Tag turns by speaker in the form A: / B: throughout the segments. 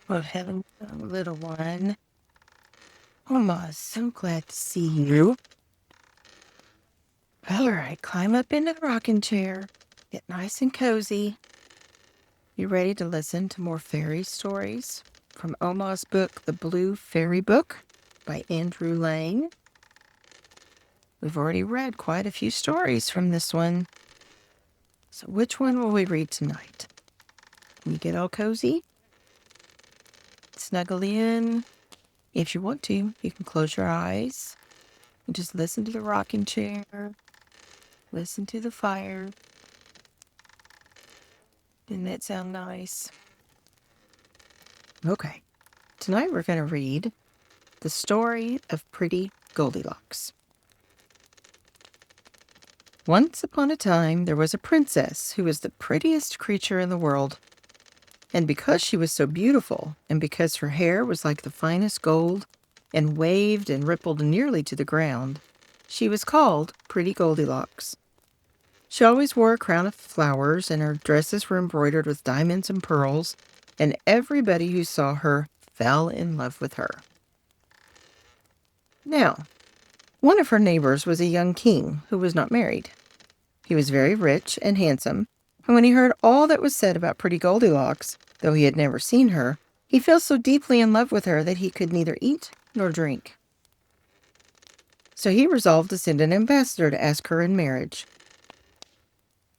A: Well, heaven, little one. Mama, so glad to see you. All right, climb up into the rocking chair. Get nice and cozy. You ready to listen to more fairy stories from Oma's book, The Blue Fairy Book by Andrew Lang? We've already read quite a few stories from this one. So which one will we read tonight? Can you get all cozy? Snuggle in. If you want to, you can close your eyes and just listen to the rocking chair. Listen to the fire. Didn't that sound nice? Okay. Tonight we're going to read The Story of Pretty Goldilocks. Once upon a time, there was a princess who was the prettiest creature in the world. And because she was so beautiful, and because her hair was like the finest gold, and waved and rippled nearly to the ground, she was called Pretty Goldilocks. She always wore a crown of flowers, and her dresses were embroidered with diamonds and pearls, and everybody who saw her fell in love with her. Now, one of her neighbors was a young king who was not married. He was very rich and handsome, and when he heard all that was said about Pretty Goldilocks, though he had never seen her, he fell so deeply in love with her that he could neither eat nor drink. So he resolved to send an ambassador to ask her in marriage.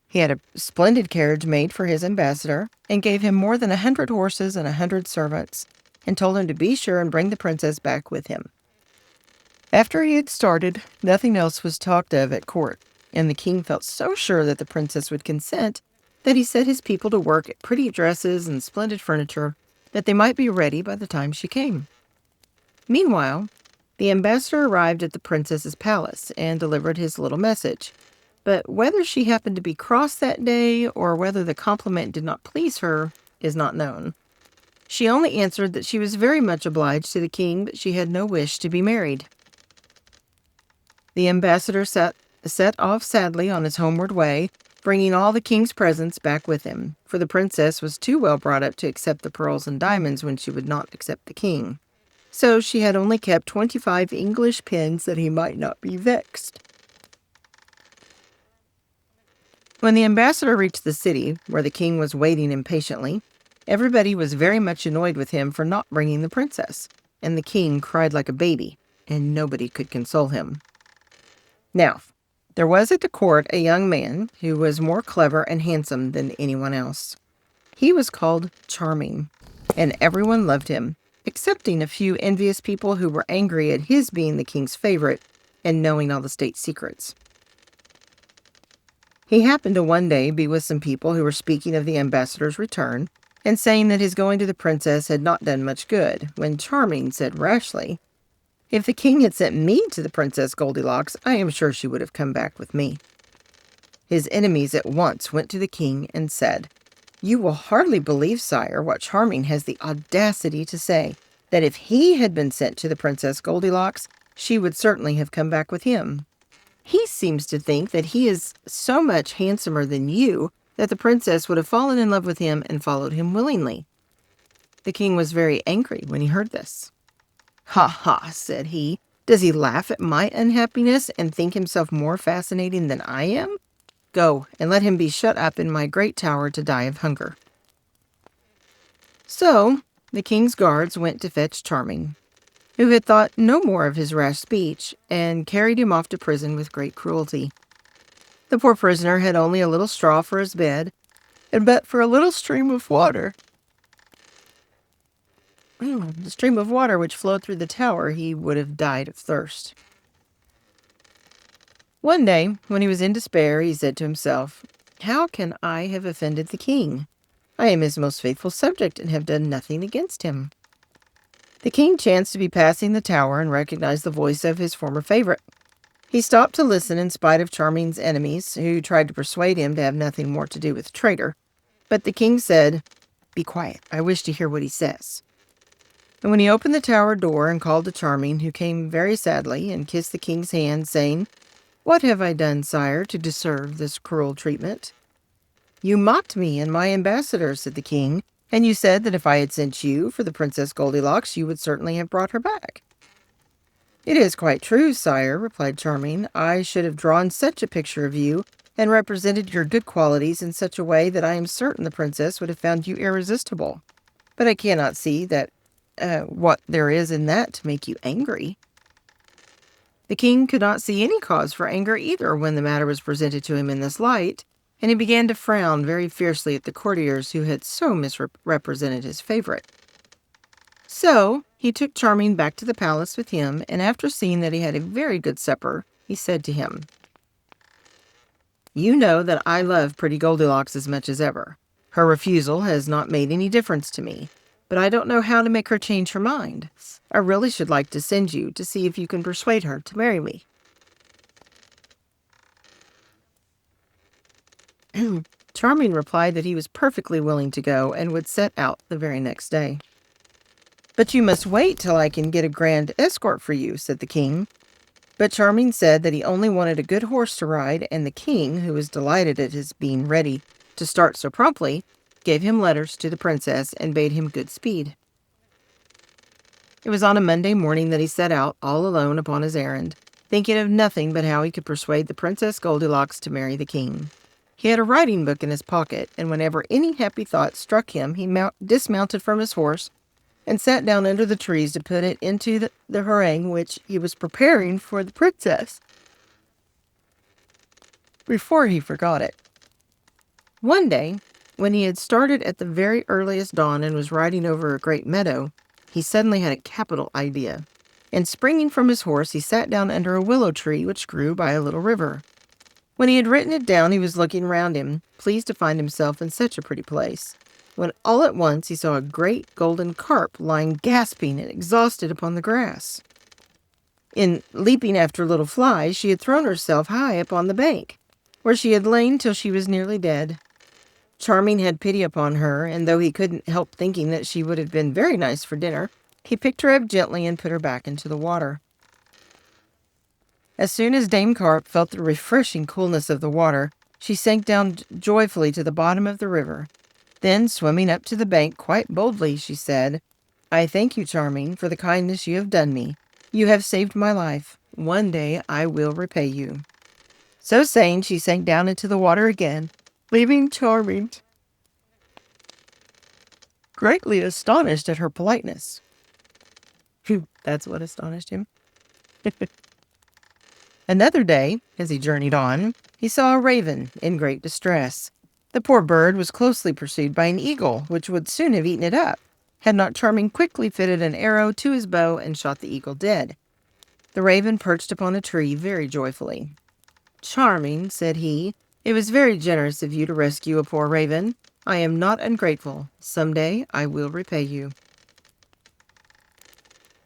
A: He had a splendid carriage made for his ambassador, and gave him more than 100 horses and 100 servants, and told him to be sure and bring the princess back with him. After he had started, nothing else was talked of at court, and the king felt so sure that the princess would consent that he set his people to work at pretty dresses and splendid furniture, that they might be ready by the time she came. Meanwhile, the ambassador arrived at the princess's palace and delivered his little message. But whether she happened to be cross that day or whether the compliment did not please her is not known. She only answered that she was very much obliged to the king, but she had no wish to be married. The ambassador set off sadly on his homeward way, bringing all the king's presents back with him, for the princess was too well brought up to accept the pearls and diamonds when she would not accept the king. So she had only kept 25 English pins that he might not be vexed. When the ambassador reached the city, where the king was waiting impatiently, everybody was very much annoyed with him for not bringing the princess, and the king cried like a baby, and nobody could console him. Now, there was at the court a young man who was more clever and handsome than anyone else. He was called Charming, and everyone loved him, excepting a few envious people who were angry at his being the king's favorite and knowing all the state secrets. He happened to one day be with some people who were speaking of the ambassador's return and saying that his going to the princess had not done much good, when Charming said rashly, "If the king had sent me to the Princess Goldilocks, I am sure she would have come back with me." His enemies at once went to the king and said, "You will hardly believe, sire, what Charming has the audacity to say, that if he had been sent to the Princess Goldilocks, she would certainly have come back with him. He seems to think that he is so much handsomer than you that the princess would have fallen in love with him and followed him willingly." The king was very angry when he heard this. "Ha ha," said he, "does he laugh at my unhappiness and think himself more fascinating than I am? Go, and let him be shut up in my great tower to die of hunger." So the king's guards went to fetch Charming, who had thought no more of his rash speech, and carried him off to prison with great cruelty. The poor prisoner had only a little straw for his bed, and but for a little stream of water, the stream of water which flowed through the tower, he would have died of thirst. One day, when he was in despair, he said to himself, "How can I have offended the king? I am his most faithful subject and have done nothing against him." The king chanced to be passing the tower and recognized the voice of his former favorite. He stopped to listen in spite of Charming's enemies, who tried to persuade him to have nothing more to do with the traitor. But the king said, "Be quiet, I wish to hear what he says." And when he opened the tower door and called to Charming, who came very sadly and kissed the king's hand, saying, "What have I done, sire, to deserve this cruel treatment?" "You mocked me and my ambassador," said the king, And you said that if I had sent you for the Princess Goldilocks, you would certainly have brought her back." "It is quite true, sire," replied Charming. "I should have drawn such a picture of you and represented your good qualities in such a way that I am certain the princess would have found you irresistible. But I cannot see that what there is in that to make you angry." The king could not see any cause for anger either when the matter was presented to him in this light, and he began to frown very fiercely at the courtiers who had so misrepresented his favorite. So he took Charming back to the palace with him, and after seeing that he had a very good supper, he said to him, "You know that I love Pretty Goldilocks as much as ever. Her refusal has not made any difference to me, but I don't know how to make her change her mind. I really should like to send you to see if you can persuade her to marry me." Charming replied that he was perfectly willing to go and would set out the very next day. "But you must wait till I can get a grand escort for you," said the king. But Charming said that he only wanted a good horse to ride, and the king, who was delighted at his being ready to start so promptly, gave him letters to the princess and bade him good speed. It was on a Monday morning that he set out, all alone, upon his errand, thinking of nothing but how he could persuade the Princess Goldilocks to marry the king. He had a writing book in his pocket, and whenever any happy thought struck him, he dismounted from his horse and sat down under the trees to put it into the harangue which he was preparing for the princess before he forgot it. One day, when he had started at the very earliest dawn and was riding over a great meadow, he suddenly had a capital idea, and springing from his horse, he sat down under a willow tree which grew by a little river. When he had written it down, he was looking round him, pleased to find himself in such a pretty place, when all at once he saw a great golden carp lying gasping and exhausted upon the grass. In leaping after little flies, she had thrown herself high upon the bank, where she had lain till she was nearly dead. Charming had pity upon her, and though he couldn't help thinking that she would have been very nice for dinner, he picked her up gently and put her back into the water. As soon as Dame Carp felt the refreshing coolness of the water, she sank down joyfully to the bottom of the river. Then, swimming up to the bank quite boldly, she said, "I thank you, Charming, for the kindness you have done me. You have saved my life. One day I will repay you." So saying, she sank down into the water again, leaving Charming greatly astonished at her politeness. That's what astonished him. Another day, as he journeyed on, he saw a raven in great distress. The poor bird was closely pursued by an eagle, which would soon have eaten it up, had not Charming quickly fitted an arrow to his bow and shot the eagle dead. The raven perched upon a tree very joyfully. "Charming," said he, "it was very generous of you to rescue a poor raven. I am not ungrateful. Some day I will repay you."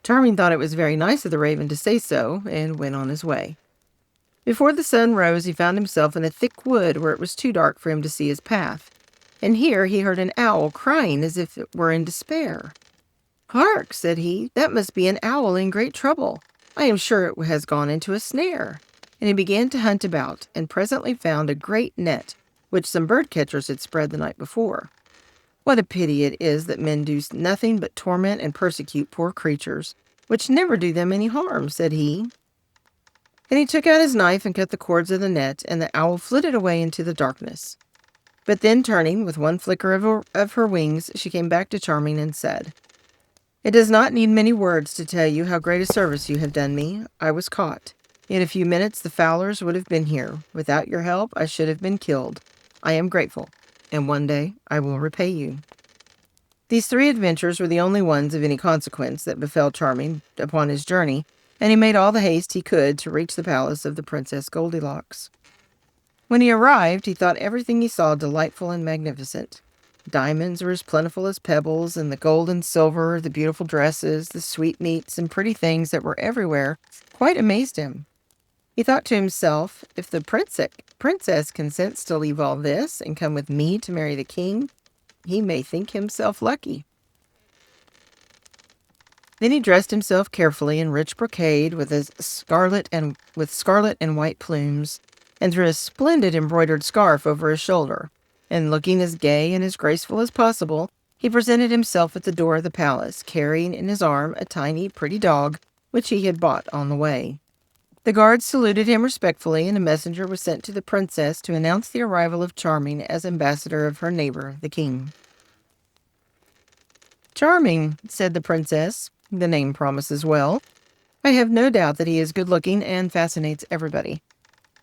A: Charming thought it was very nice of the raven to say so, and went on his way. Before the sun rose, he found himself in a thick wood where it was too dark for him to see his path, and here he heard an owl crying as if it were in despair. "Hark," said he, "that must be an owl in great trouble. I am sure it has gone into a snare." And he began to hunt about, and presently found a great net, which some bird-catchers had spread the night before. "What a pity it is that men do nothing but torment and persecute poor creatures, which never do them any harm," said he. And he took out his knife and cut the cords of the net, and the owl flitted away into the darkness. But then, turning with one flicker of her wings, she came back to Charming and said, "It does not need many words to tell you how great a service you have done me. I was caught. In a few minutes the fowlers would have been here. Without your help I should have been killed. I am grateful, and one day I will repay you." These 3 adventures were the only ones of any consequence that befell Charming upon his journey, and he made all the haste he could to reach the palace of the Princess Goldilocks. When he arrived, he thought everything he saw delightful and magnificent. Diamonds were as plentiful as pebbles, and the gold and silver, the beautiful dresses, the sweetmeats, and pretty things that were everywhere quite amazed him. He thought to himself, if the princess consents to leave all this and come with me to marry the king, he may think himself lucky. Then he dressed himself carefully in rich brocade with scarlet and white plumes, and threw a splendid embroidered scarf over his shoulder, and looking as gay and as graceful as possible, He presented himself at the door of the palace, carrying in his arm a tiny, pretty dog, which he had bought on the way. The guards saluted him respectfully, and a messenger was sent to the princess to announce the arrival of Charming as ambassador of her neighbor, the king. "Charming," said the princess. "The name promises well. I have no doubt that he is good-looking and fascinates everybody."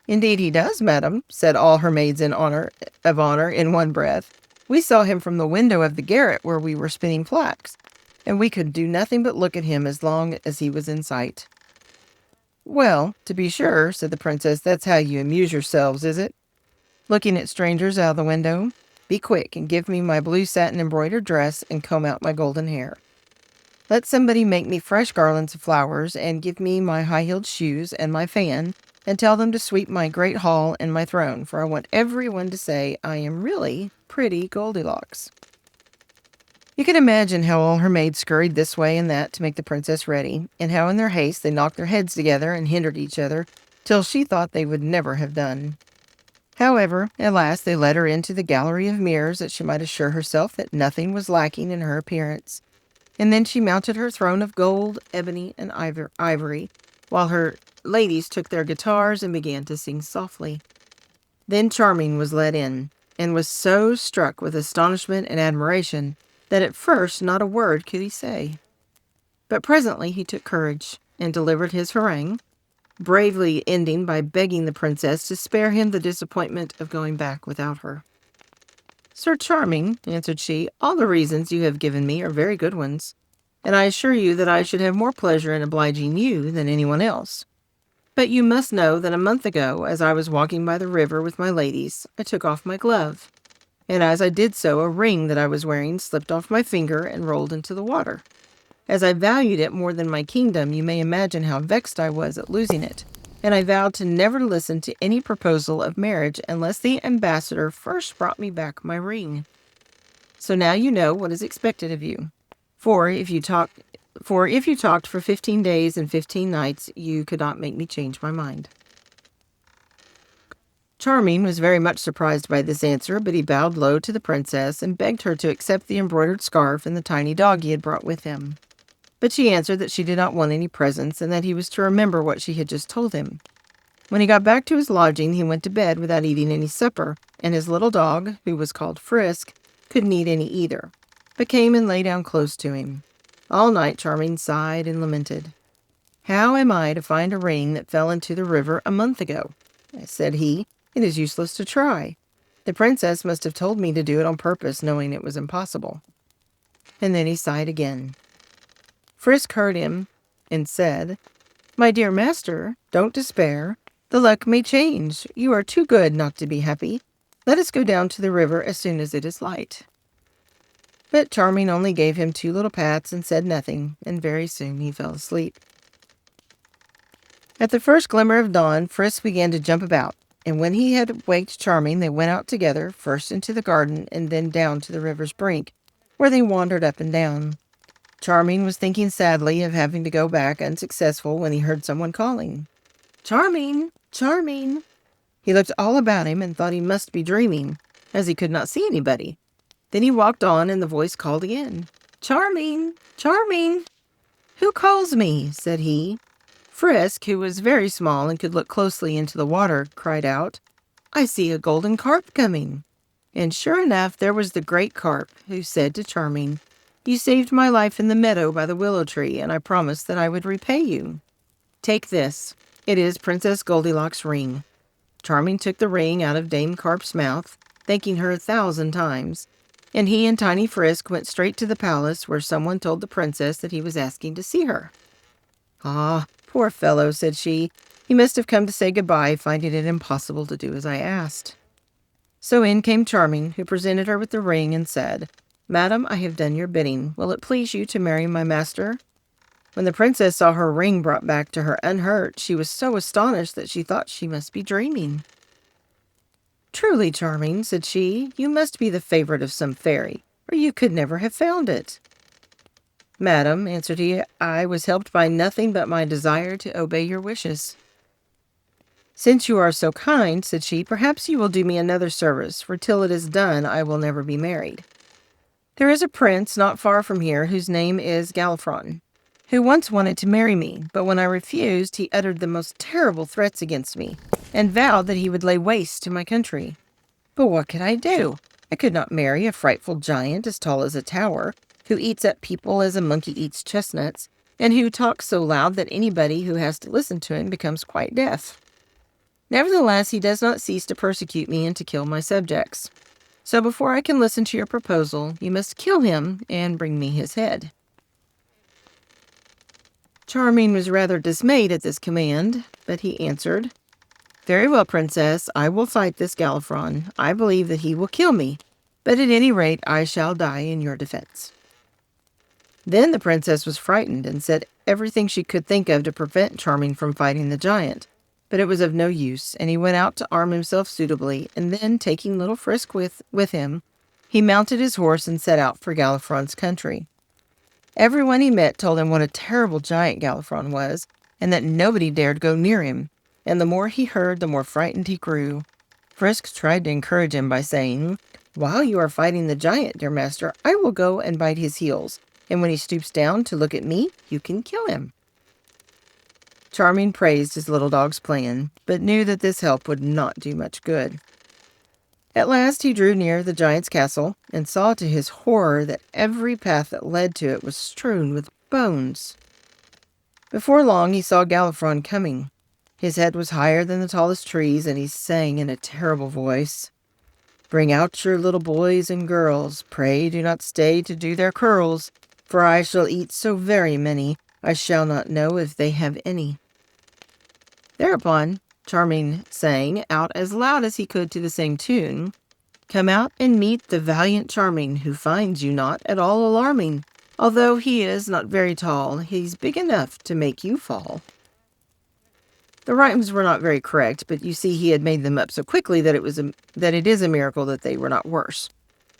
A: "Indeed he does, madam," said all her maids of honor in one breath. "We saw him from the window of the garret where we were spinning flax, and we could do nothing but look at him as long as he was in sight." "Well, to be sure," said the princess, "that's how you amuse yourselves, is it? Looking at strangers out of the window? Be quick and give me my blue satin embroidered dress and comb out my golden hair. Let somebody make me fresh garlands of flowers, and give me my high-heeled shoes and my fan, and tell them to sweep my great hall and my throne, for I want everyone to say I am really pretty Goldilocks." You can imagine how all her maids scurried this way and that to make the princess ready, and how in their haste they knocked their heads together and hindered each other, till she thought they would never have done. However, at last they led her into the gallery of mirrors, that she might assure herself that nothing was lacking in her appearance. And then she mounted her throne of gold, ebony, and ivory, while her ladies took their guitars and began to sing softly. Then Charming was led in, and was so struck with astonishment and admiration that at first not a word could he say. But presently he took courage, and delivered his harangue, bravely ending by begging the princess to spare him the disappointment of going back without her. "Sir Charming," answered she, "all the reasons you have given me are very good ones, and I assure you that I should have more pleasure in obliging you than anyone else. But you must know that a month ago, as I was walking by the river with my ladies, I took off my glove, and as I did so, a ring that I was wearing slipped off my finger and rolled into the water. As I valued it more than my kingdom, you may imagine how vexed I was at losing it, and I vowed to never listen to any proposal of marriage unless the ambassador first brought me back my ring. So now you know what is expected of you. For if you talked for 15 days and 15 nights, you could not make me change my mind." Charming was very much surprised by this answer, but he bowed low to the princess and begged her to accept the embroidered scarf and the tiny dog he had brought with him. But she answered that she did not want any presents, and that he was to remember what she had just told him. When he got back to his lodging, he went to bed without eating any supper, and his little dog, who was called Frisk, couldn't eat any either, but came and lay down close to him. All night Charming sighed and lamented. "How am I to find a ring that fell into the river a month ago?" said he. "It is useless to try. The princess must have told me to do it on purpose, knowing it was impossible." And then he sighed again. Frisk heard him and said, "My dear master, don't despair. The luck may change. You are too good not to be happy. Let us go down to the river as soon as it is light." But Charming only gave him 2 little pats and said nothing, and very soon he fell asleep. At the first glimmer of dawn, Frisk began to jump about, and when he had waked Charming, they went out together, first into the garden and then down to the river's brink, where they wandered up and down. Charming was thinking sadly of having to go back unsuccessful when he heard someone calling, "Charming! Charming!" He looked all about him and thought he must be dreaming, as he could not see anybody. Then he walked on, and the voice called again, "Charming! Charming!" "Who calls me?" said he. Frisk, who was very small and could look closely into the water, cried out, "I see a golden carp coming." And sure enough, there was the great carp, who said to Charming, "You saved my life in the meadow by the willow tree, and I promised that I would repay you. Take this. It is Princess Goldilocks' ring." Charming took the ring out of Dame Carp's mouth, thanking her 1,000 times, and he and Tiny Frisk went straight to the palace, where someone told the princess that he was asking to see her. "Ah, poor fellow," said she. "He must have come to say goodbye, finding it impossible to do as I asked." So in came Charming, who presented her with the ring and said, "Madam, I have done your bidding. Will it please you to marry my master?" When the princess saw her ring brought back to her unhurt, she was so astonished that she thought she must be dreaming. "Truly, Charming," said she, "you must be the favorite of some fairy, or you could never have found it." "Madam," answered he, "I was helped by nothing but my desire to obey your wishes." "Since you are so kind," said she, "perhaps you will do me another service, for till it is done I will never be married." There is a prince not far from here whose name is Galifron, who once wanted to marry me, but when I refused, he uttered the most terrible threats against me, and vowed that he would lay waste to my country. But what could I do? I could not marry a frightful giant as tall as a tower, who eats up people as a monkey eats chestnuts, and who talks so loud that anybody who has to listen to him becomes quite deaf. Nevertheless, he does not cease to persecute me and to kill my subjects. So before I can listen to your proposal, you must kill him and bring me his head." Charming was rather dismayed at this command, but he answered, "Very well, Princess, I will fight this Galifron. I believe that he will kill me, but at any rate I shall die in your defense." Then the princess was frightened and said everything she could think of to prevent Charming from fighting the giant. But it was of no use, and he went out to arm himself suitably, and then, taking little Frisk with him, he mounted his horse and set out for Galifron's country. Everyone he met told him what a terrible giant Galifron was, and that nobody dared go near him, and the more he heard, the more frightened he grew. Frisk tried to encourage him by saying, "While you are fighting the giant, dear master, I will go and bite his heels, and when he stoops down to look at me, you can kill him." Charming praised his little dog's plan, but knew that this help would not do much good. At last he drew near the giant's castle, and saw to his horror that every path that led to it was strewn with bones. Before long he saw Galifron coming. His head was higher than the tallest trees, and he sang in a terrible voice, "Bring out your little boys and girls, pray do not stay to do their curls, for I shall eat so very many, I shall not know if they have any." Thereupon Charming sang out as loud as he could to the same tune, "Come out and meet the valiant Charming, who finds you not at all alarming. Although he is not very tall, he's big enough to make you fall." The rhymes were not very correct, but you see he had made them up so quickly that it is a miracle that they were not worse,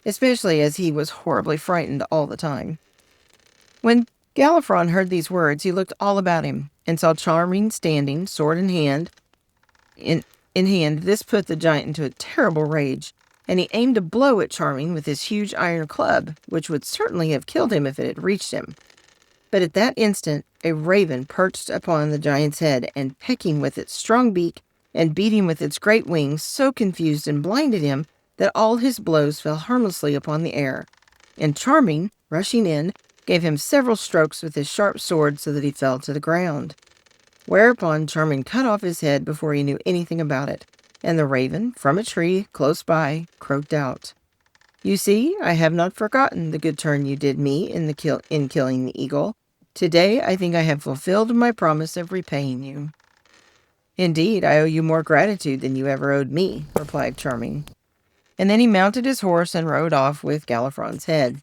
A: especially as he was horribly frightened all the time. When Galifron heard these words, he looked all about him, and saw Charming standing, sword in hand. This put the giant into a terrible rage, and he aimed a blow at Charming with his huge iron club, which would certainly have killed him if it had reached him. But at that instant, a raven perched upon the giant's head, and pecking with its strong beak and beating with its great wings, so confused and blinded him that all his blows fell harmlessly upon the air. And Charming, rushing in, gave him several strokes with his sharp sword so that he fell to the ground. Whereupon Charming cut off his head before he knew anything about it, and the raven, from a tree close by, croaked out, "You see, I have not forgotten the good turn you did me in killing the eagle. Today I think I have fulfilled my promise of repaying you." "Indeed, I owe you more gratitude than you ever owed me," replied Charming. And then he mounted his horse and rode off with Galifron's head.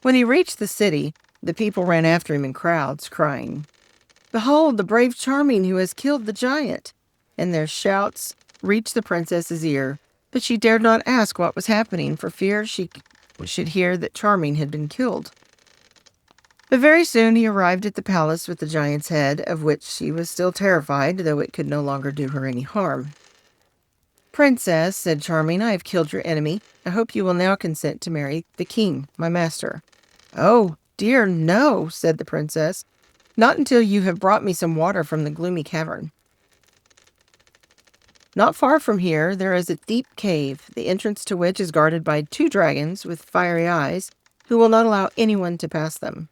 A: When he reached the city, the people ran after him in crowds, crying, "Behold the brave Charming who has killed the giant!" And their shouts reached the princess's ear, but she dared not ask what was happening for fear she should hear that Charming had been killed. But very soon he arrived at the palace with the giant's head, of which she was still terrified, though it could no longer do her any harm. "Princess," said Charming, "I have killed your enemy. I hope you will now consent to marry the king, my master." "Oh, dear, no," said the princess. "Not until you have brought me some water from the gloomy cavern. Not far from here there is a deep cave, the entrance to which is guarded by 2 dragons with fiery eyes, who will not allow anyone to pass them.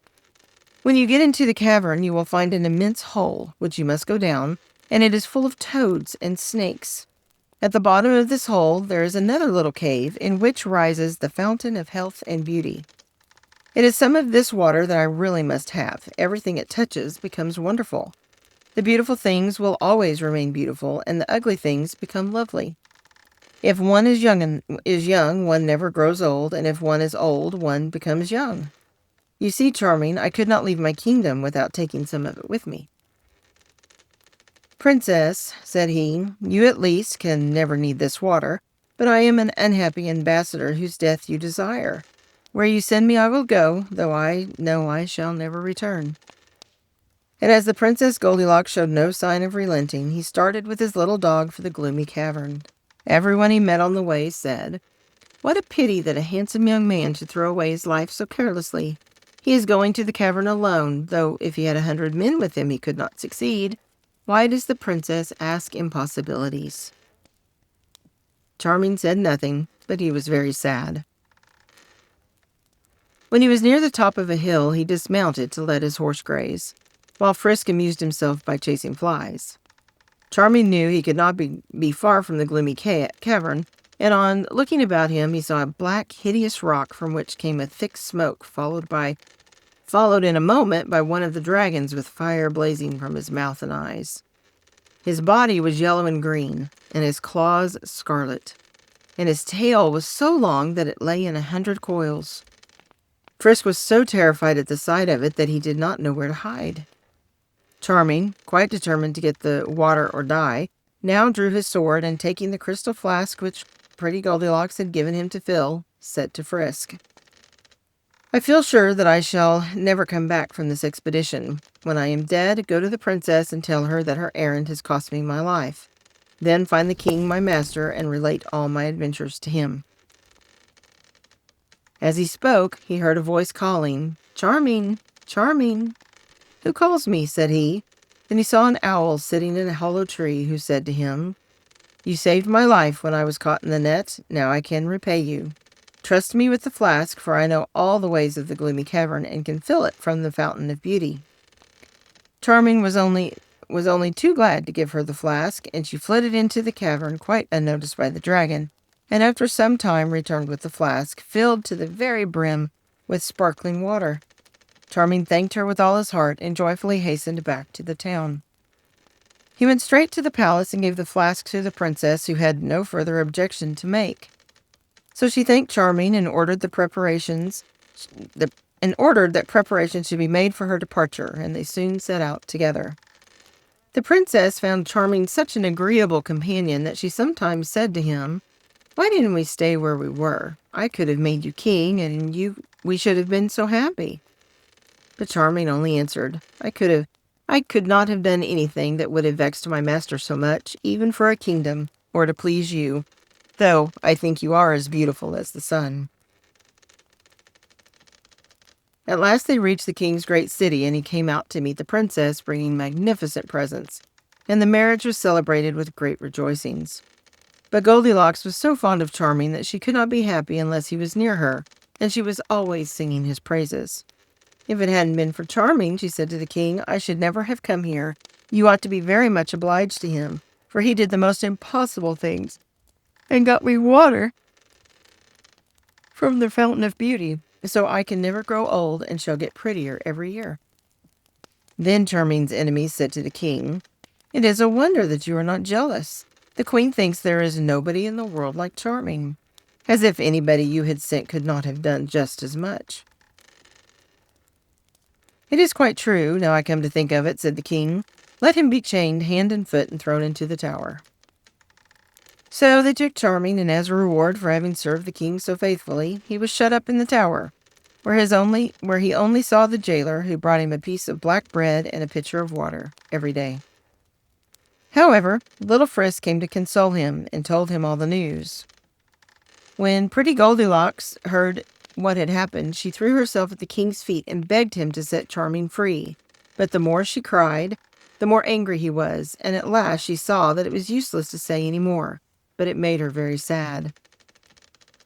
A: When you get into the cavern, you will find an immense hole, which you must go down, and it is full of toads and snakes. At the bottom of this hole there is another little cave, in which rises the fountain of health and beauty. It is some of this water that I really must have. Everything it touches becomes wonderful. The beautiful things will always remain beautiful, and the ugly things become lovely. If one is young, one never grows old, and if one is old, one becomes young. You see, Charming, I could not leave my kingdom without taking some of it with me." "Princess," said he, "you at least can never need this water, but I am an unhappy ambassador whose death you desire. Where you send me I will go, though I know I shall never return." And as the Princess Goldilocks showed no sign of relenting, he started with his little dog for the gloomy cavern. Everyone he met on the way said, What a pity that a handsome young man should throw away his life so carelessly. He is going to the cavern alone, though if he had 100 men with him he could not succeed. Why does the princess ask impossibilities?" Charming said nothing, but he was very sad. When he was near the top of a hill, he dismounted to let his horse graze, while Frisk amused himself by chasing flies. Charming knew he could not be far from the gloomy cavern, and on looking about him, he saw a black, hideous rock from which came a thick smoke, followed in a moment by one of the dragons with fire blazing from his mouth and eyes. His body was yellow and green, and his claws scarlet, and his tail was so long that it lay in 100 coils. Frisk was so terrified at the sight of it that he did not know where to hide. Charming, quite determined to get the water or die, now drew his sword and, taking the crystal flask which Pretty Goldilocks had given him to fill, said to Frisk, "I feel sure that I shall never come back from this expedition. When I am dead, go to the princess and tell her that her errand has cost me my life. Then find the king, my master, and relate all my adventures to him." As he spoke, he heard a voice calling, "Charming, Charming." "Who calls me?" said he. Then he saw an owl sitting in a hollow tree, who said to him, "You saved my life when I was caught in the net. Now I can repay you. Trust me with the flask, for I know all the ways of the gloomy cavern and can fill it from the fountain of beauty." Charming was only too glad to give her the flask, and she flitted into the cavern quite unnoticed by the dragon, and after some time returned with the flask filled to the very brim with sparkling water. Charming thanked her with all his heart and joyfully hastened back to the town. He went straight to the palace and gave the flask to the princess, who had no further objection to make. So she thanked Charming and ordered that preparations should be made for her departure, and they soon set out together. The princess found Charming such an agreeable companion that she sometimes said to him, "Why didn't we stay where we were? I could have made you king, and we should have been so happy." But Charming only answered, I could not have done anything that would have vexed my master so much, even for a kingdom, or to please you, though I think you are as beautiful as the sun." At last they reached the king's great city, and he came out to meet the princess, bringing magnificent presents, and the marriage was celebrated with great rejoicings. But Goldilocks was so fond of Charming that she could not be happy unless he was near her, and she was always singing his praises. "If it hadn't been for Charming," she said to the king, "I should never have come here. You ought to be very much obliged to him, for he did the most impossible things, and got me water from the fountain of beauty, so I can never grow old and shall get prettier every year." Then Charming's enemies said to the king, "It is a wonder that you are not jealous. The queen thinks there is nobody in the world like Charming, as if anybody you had sent could not have done just as much." "It is quite true, now I come to think of it," said the king. "Let him be chained hand and foot and thrown into the tower." So they took Charming, and as a reward for having served the king so faithfully, he was shut up in the tower, where he only saw the jailer, who brought him a piece of black bread and a pitcher of water every day. However, little Frisk came to console him and told him all the news. When Pretty Goldilocks heard what had happened, she threw herself at the king's feet and begged him to set Charming free. But the more she cried, the more angry he was, and at last she saw that it was useless to say any more, but it made her very sad.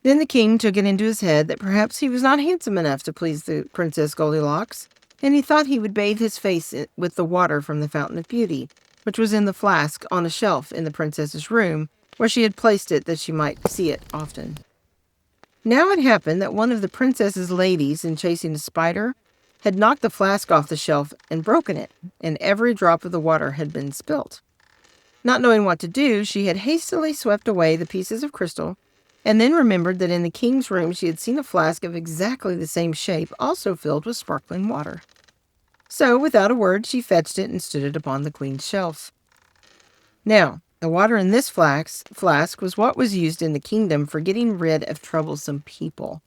A: Then the king took it into his head that perhaps he was not handsome enough to please the Princess Goldilocks, and he thought he would bathe his face with the water from the Fountain of Beauty, which was in the flask on a shelf in the princess's room, where she had placed it that she might see it often. Now it happened that one of the princess's ladies, in chasing a spider, had knocked the flask off the shelf and broken it, and every drop of the water had been spilt. Not knowing what to do, she had hastily swept away the pieces of crystal, and then remembered that in the king's room she had seen a flask of exactly the same shape, also filled with sparkling water. So, without a word, she fetched it and stood it upon the queen's shelf. Now, the water in this flask was what was used in the kingdom for getting rid of troublesome people.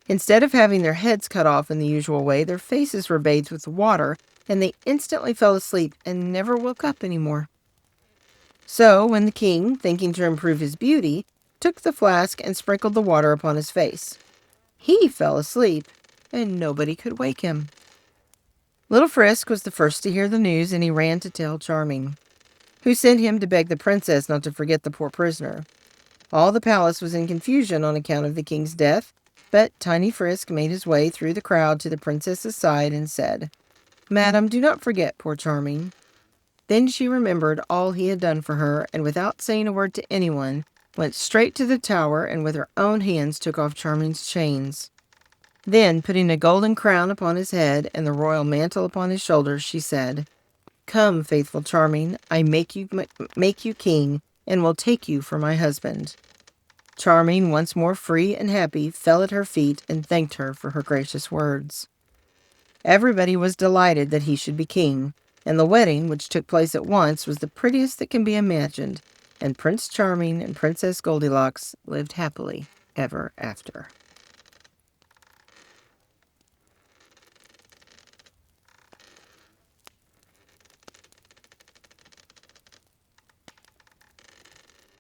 A: Instead of having their heads cut off in the usual way, their faces were bathed with water, and they instantly fell asleep and never woke up any more. So, when the king, thinking to improve his beauty, took the flask and sprinkled the water upon his face. He fell asleep, and nobody could wake him. Little Frisk was the first to hear the news, and he ran to tell Charming, who sent him to beg the princess not to forget the poor prisoner. All the palace was in confusion on account of the king's death, but Tiny Frisk made his way through the crowd to the princess's side and said, "Madam, do not forget poor Charming." Then she remembered all he had done for her, and without saying a word to anyone, went straight to the tower and with her own hands took off Charming's chains. Then, putting a golden crown upon his head and the royal mantle upon his shoulders, she said, "Come, faithful Charming, I make you king, and will take you for my husband." Charming, once more free and happy, fell at her feet and thanked her for her gracious words. Everybody was delighted that he should be king, and the wedding, which took place at once, was the prettiest that can be imagined, and Prince Charming and Princess Goldilocks lived happily ever after.